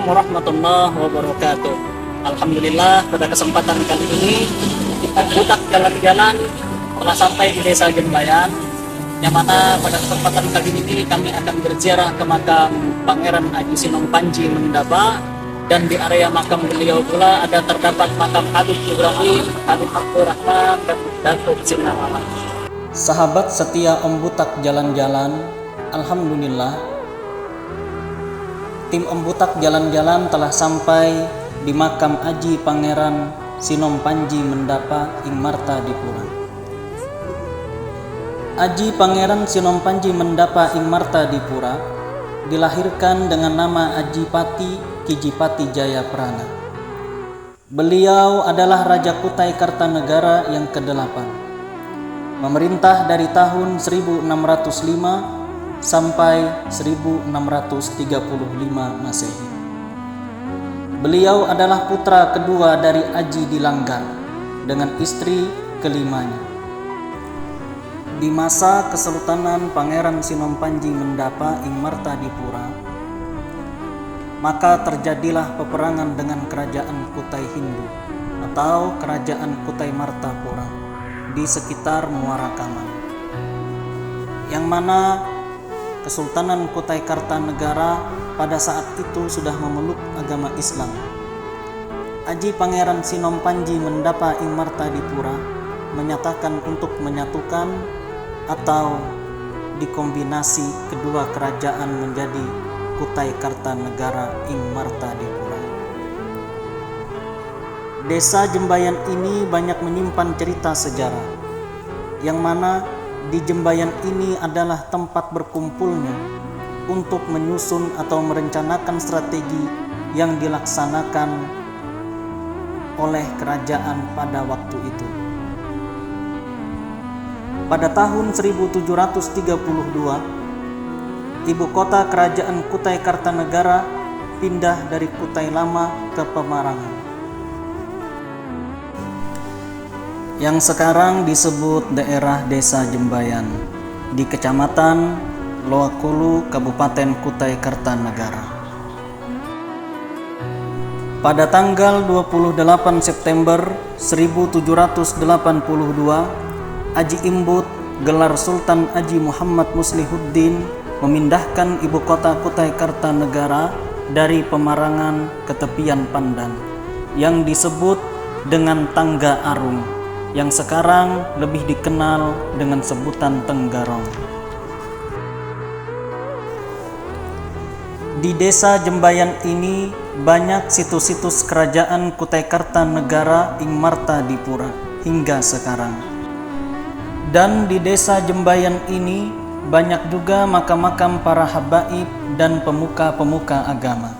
warahmatullahi wabarakatuh. Alhamdulillah, pada kesempatan kali ini kita budak jalan-jalan telah sampai di Desa Jembayan, yang mana pada kesempatan kali ini kami akan berziarah ke makam Pangeran Aji Sinom Panji Mendapa, dan di area makam beliau pula ada terdapat makam Habib Ibrahim, Habib Abdurrahman, dan Datuk Sinawala. Sahabat setia Om Butak jalan-jalan, alhamdulillah tim Om Butak jalan-jalan telah sampai di makam Aji Pangeran Sinom Panji Mendapa ing Marta Dipura. Aji Pangeran Sinom Panji Mendapa ing Marta Dipura dilahirkan dengan nama Aji Pati Kijipati Jayaprana. Beliau adalah Raja Kutai Kartanegara yang ke-8. Memerintah dari tahun 1605 sampai 1635 Masehi. Beliau adalah putra kedua dari Aji Dilanggar dengan istri kelimanya. Di masa Kesultanan Pangeran Sinom Panji Mendapa ing Marta Dipura, maka terjadilah peperangan dengan Kerajaan Kutai Hindu atau Kerajaan Kutai Martapura di sekitar Muara Kaman, yang mana Kesultanan Kutai Kartanegara pada saat itu sudah memeluk agama Islam. Aji Pangeran Sinom Panji Mendapa ing Marta Dipura menyatakan untuk menyatukan atau dikombinasi kedua kerajaan menjadi Kutai Kartanegara ing Marta Dipura. Desa Jembayan ini banyak menyimpan cerita sejarah, yang mana di Jembayan ini adalah tempat berkumpulnya untuk menyusun atau merencanakan strategi yang dilaksanakan oleh kerajaan pada waktu itu. Pada tahun 1732, ibu kota kerajaan Kutai Kartanegara pindah dari Kutai Lama ke Pemarangan, yang sekarang disebut daerah Desa Jembayan di Kecamatan Loakulu, Kabupaten Kutai Kartanegara. Pada tanggal 28 September 1782, Aji Imbut gelar Sultan Aji Muhammad Muslihuddin memindahkan ibu kota Kutai Kartanegara dari Pemarangan ke tepian Pandan yang disebut dengan Tangga Arung, yang sekarang lebih dikenal dengan sebutan Tenggarong. Di Desa Jembayan ini banyak situs-situs kerajaan Kutai Kartanegara ing Marta Dipura hingga sekarang. Dan di Desa Jembayan ini banyak juga makam-makam para habaib dan pemuka-pemuka agama.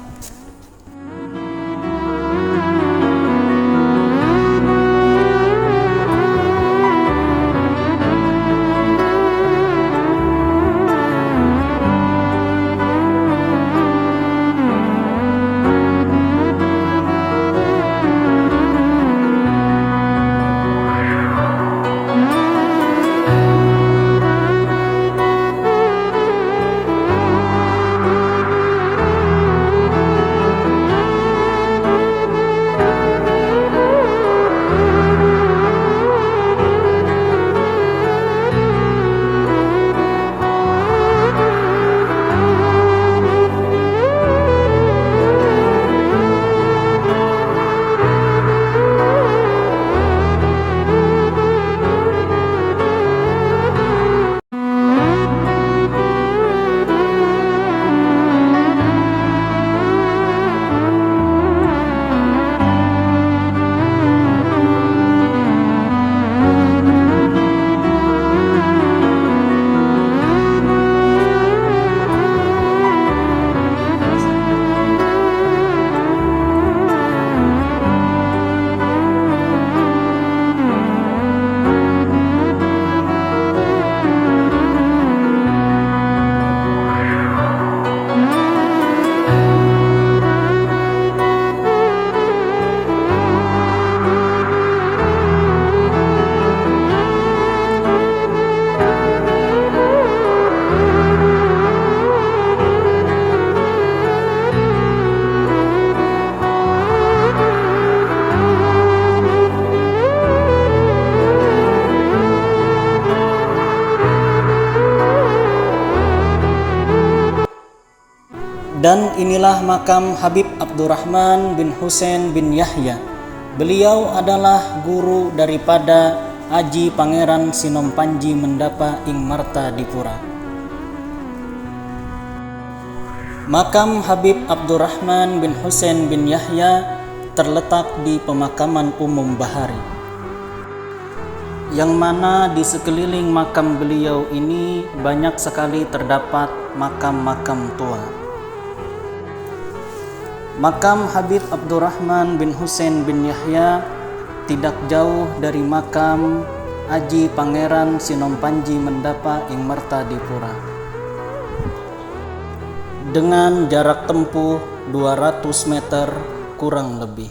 Dan inilah makam Habib Abdurrahman bin Husain bin Yahya. Beliau adalah guru daripada Aji Pangeran Sinom Panji Mendapa ing Marta Dipura. Makam Habib Abdurrahman bin Husain bin Yahya terletak di pemakaman umum Bahari, yang mana di sekeliling makam beliau ini banyak sekali terdapat makam-makam tua. Makam Habib Abdurrahman bin Husain bin Yahya tidak jauh dari makam Aji Pangeran Sinom Panji Mendapa ing Marta Dipura, dengan jarak tempuh 200 meter kurang lebih.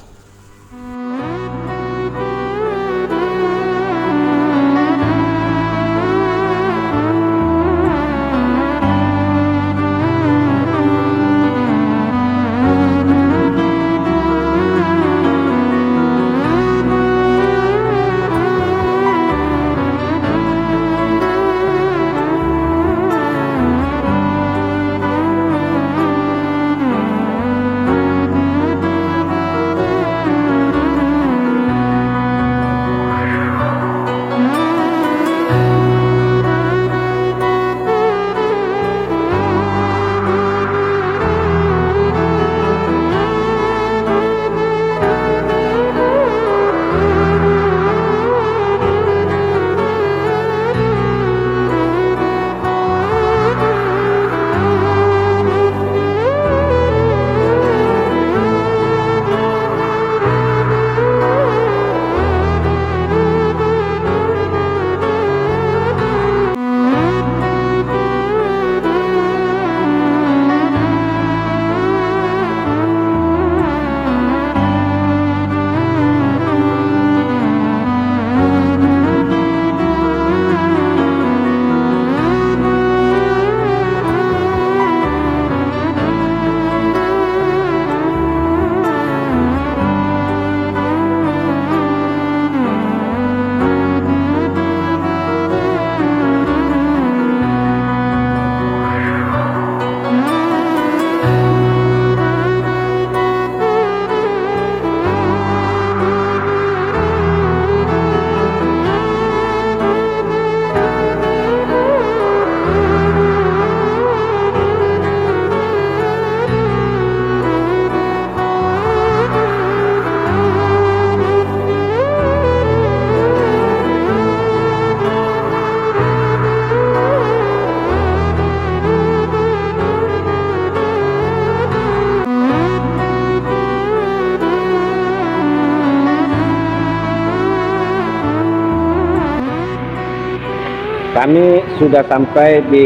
Kami sudah sampai di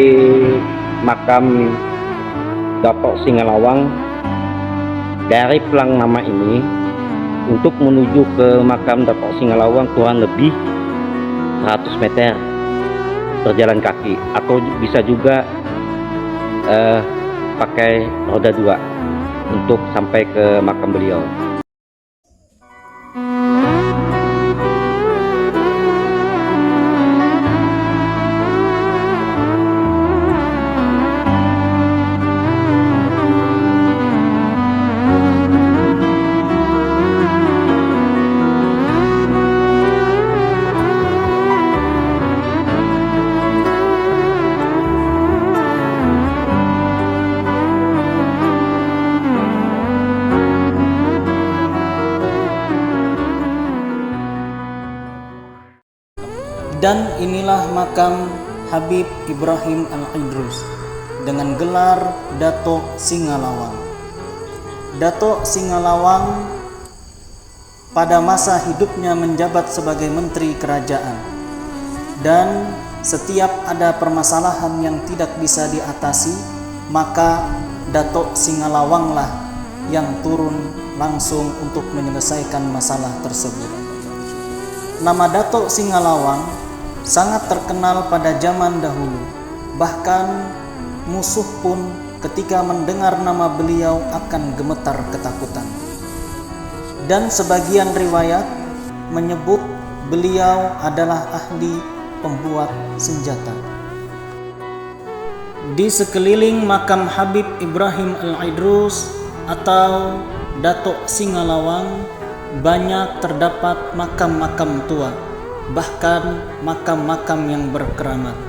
makam Datuk Singalawang. Dari Pelang Nama ini untuk menuju ke makam Datuk Singalawang kurang lebih 100 meter berjalan kaki, atau bisa juga pakai roda 2 untuk sampai ke makam beliau. Dan inilah makam Habib Ibrahim Al-Idrus dengan gelar Datuk Singalawang. Datuk Singalawang pada masa hidupnya menjabat sebagai menteri kerajaan, dan setiap ada permasalahan yang tidak bisa diatasi, maka Datuk Singalawanglah yang turun langsung untuk menyelesaikan masalah tersebut. Nama Datuk Singalawang sangat terkenal pada zaman dahulu. Bahkan musuh pun ketika mendengar nama beliau akan gemetar ketakutan. Dan sebagian riwayat menyebut beliau adalah ahli pembuat senjata. Di sekeliling makam Habib Ibrahim Al-Idrus atau Datuk Singalawang banyak terdapat makam-makam tua, bahkan makam-makam yang berkeramat.